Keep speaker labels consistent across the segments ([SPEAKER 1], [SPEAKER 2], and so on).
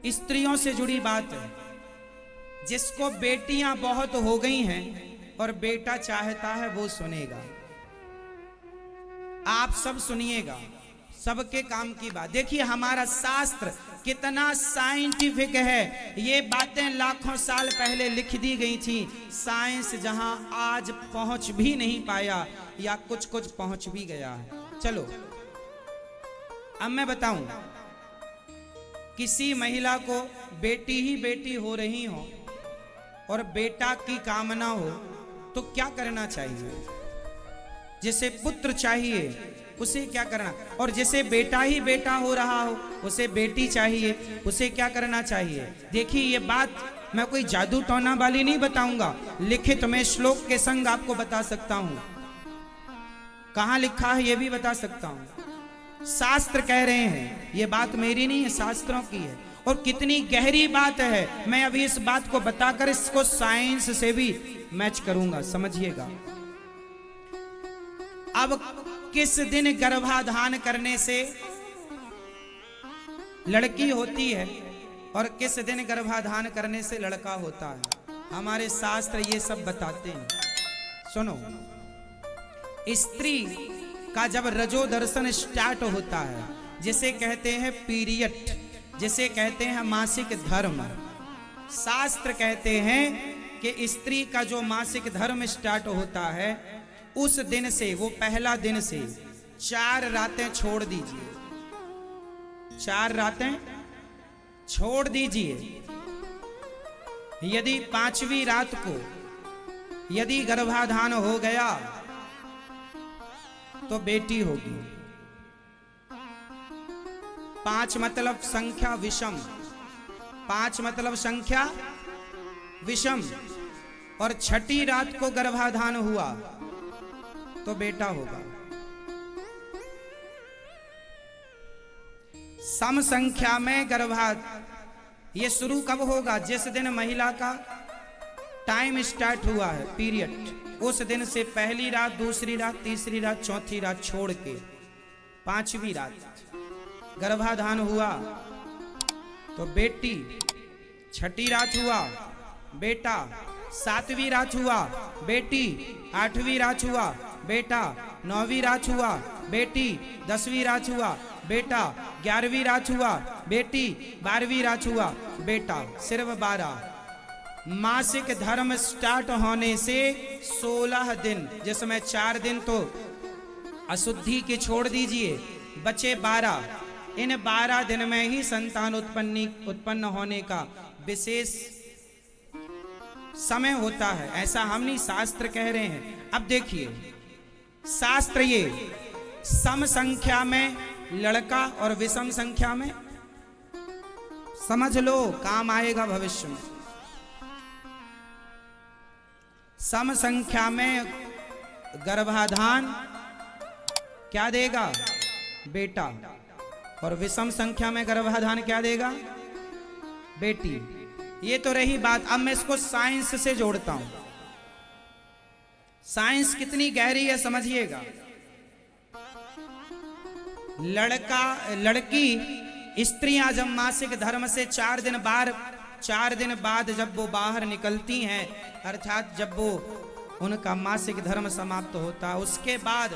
[SPEAKER 1] स्त्रियों से जुड़ी बात है। जिसको बेटियां बहुत हो गई हैं और बेटा चाहता है वो सुनेगा। आप सब सुनिएगा, सबके काम की बात। देखिए हमारा शास्त्र कितना साइंटिफिक है। ये बातें लाखों साल पहले लिख दी गई थी। साइंस जहां आज पहुंच भी नहीं पाया या कुछ कुछ पहुंच भी गया है। चलो अब मैं बताऊं, किसी महिला को बेटी ही बेटी हो रही हो और बेटा की कामना हो तो क्या करना चाहिए? जिसे पुत्र चाहिए उसे क्या करना, और जिसे बेटा ही बेटा हो रहा हो उसे बेटी चाहिए, उसे क्या करना चाहिए? देखिए ये बात मैं कोई जादू टोना वाली नहीं बताऊंगा, लिखित में श्लोक के संग आपको बता सकता हूं। कहां लिखा है ये भी बता सकता हूं। शास्त्र कह रहे हैं, ये बात मेरी नहीं है, शास्त्रों की है। और कितनी गहरी बात है, मैं अभी इस बात को बताकर इसको साइंस से भी मैच करूंगा, समझिएगा। अब किस दिन गर्भाधान करने से लड़की होती है और किस दिन गर्भाधान करने से लड़का होता है, हमारे शास्त्र ये सब बताते हैं। सुनो, स्त्री का जब रजो दर्शन स्टार्ट होता है, जिसे कहते हैं पीरियड, जिसे कहते हैं मासिक धर्म, शास्त्र कहते हैं कि स्त्री का जो मासिक धर्म स्टार्ट होता है उस दिन से, वो पहला दिन से 4 रातें छोड़ दीजिए, 4 रातें छोड़ दीजिए। यदि 5वीं रात को यदि गर्भाधान हो गया तो बेटी होगी। 5 मतलब संख्या विषम, 5 मतलब संख्या विषम, और 6ठी रात को गर्भाधान हुआ तो बेटा होगा। सम संख्या में गर्भाधान ये शुरू कब होगा? जिस दिन महिला का टाइम स्टार्ट हुआ है, पीरियड, उस दिन से पहली रात, दूसरी रात, तीसरी रात, चौथी रात छोड़ के 5वीं रात गर्भाधान हुआ तो बेटी, 6ठी रात हुआ बेटा, 7वीं रात हुआ बेटी, 8वीं रात हुआ बेटा, 9वीं रात हुआ बेटी, 10वीं रात हुआ बेटा, 11वीं रात हुआ बेटी, 12वीं रात हुआ बेटा, सिर्फ 12। मासिक धर्म स्टार्ट होने से 16 दिन, जिसमें 4 दिन तो अशुद्धि के छोड़ दीजिए, बचे 12। इन 12 दिन में ही संतान उत्पन्न होने का विशेष समय होता है। ऐसा हम नहीं, शास्त्र कह रहे हैं। अब देखिए शास्त्र ये सम संख्या में लड़का और विषम संख्या में, समझ लो काम आएगा भविष्य में। सम संख्या में गर्भाधान क्या देगा? बेटा। और विषम संख्या में गर्भाधान क्या देगा? बेटी। ये तो रही बात। अब मैं इसको साइंस से जोड़ता हूं। साइंस कितनी गहरी है समझिएगा। लड़की, स्त्रियां जब मासिक धर्म से 4 दिन बाद जब वो बाहर निकलती हैं, अर्थात जब वो उनका मासिक धर्म समाप्त होता, उसके बाद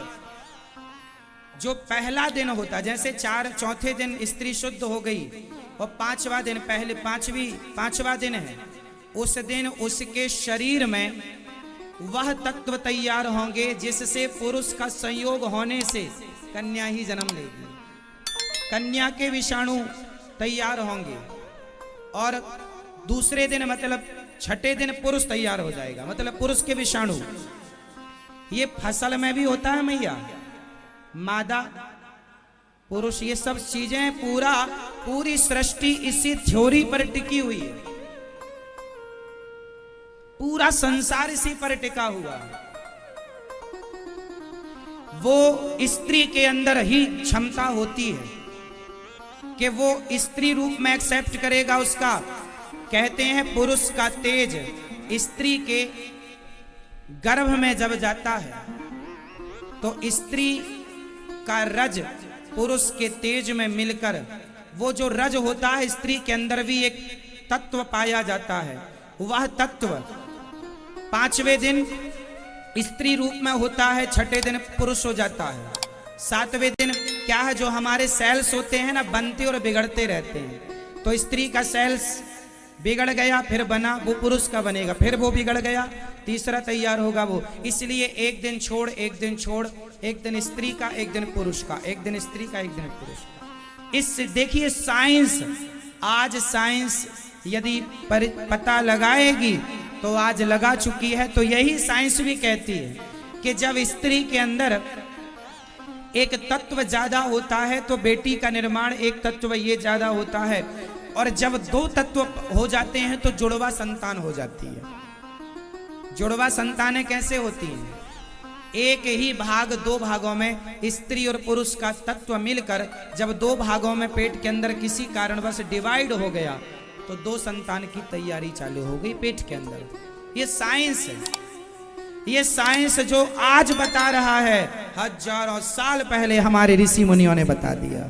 [SPEAKER 1] जो पहला दिन होता, जैसे 4 दिन स्त्री शुद्ध हो गई और 5वां दिन, पहले 5वां दिन है, उस दिन उसके शरीर में वह तत्व तैयार होंगे जिससे पुरुष का संयोग होने से कन्या ही जन्म लेगी। कन्या के विषाणु तैयार होंगे और दूसरे दिन मतलब 6ठे दिन पुरुष तैयार हो जाएगा, मतलब पुरुष के विषाणु। ये फसल में भी होता है मैया, मादा पुरुष, ये सब चीजें पूरी सृष्टि इसी थ्योरी पर टिकी हुई है। पूरा संसार इसी पर टिका हुआ है। वो स्त्री के अंदर ही क्षमता होती है कि वो स्त्री रूप में एक्सेप्ट करेगा उसका। कहते हैं पुरुष का तेज स्त्री के गर्भ में जब जाता है तो स्त्री का रज पुरुष के तेज में मिलकर वो जो रज होता है स्त्री के अंदर भी एक तत्व पाया जाता है। वह तत्व 5वें दिन स्त्री रूप में होता है, 6ठे दिन पुरुष हो जाता है। 7वें दिन क्या है, जो हमारे सेल्स होते हैं ना, बनते और बिगड़ते रहते हैं। तो स्त्री का सेल्स बिगड़ गया, फिर बना, वो पुरुष का बनेगा, फिर वो बिगड़ गया, तीसरा तैयार होगा वो। इसलिए एक दिन छोड़ एक दिन छोड़, एक दिन स्त्री का एक दिन पुरुष का, एक दिन स्त्री का एक दिन पुरुष का। इससे देखिए साइंस, आज साइंस यदि पता लगाएगी तो आज लगा चुकी है। तो यही साइंस भी कहती है कि जब स्त्री के अंदर एक तत्व ज्यादा होता है तो बेटी का निर्माण एक तत्व ये ज्यादा होता है, और जब 2 तत्व हो जाते हैं तो जुड़वा संतान हो जाती है। जुड़वा संतानें कैसे होती हैं? एक ही भाग 2 भागों में स्त्री और पुरुष का तत्व मिलकर जब 2 भागों में पेट के अंदर किसी कारणवश डिवाइड हो गया तो 2 संतान की तैयारी चालू हो गई पेट के अंदर। ये साइंस है। ये साइंस जो आज बता रहा है, हजारों साल पहले हमारे ऋषि मुनियों ने बता दिया।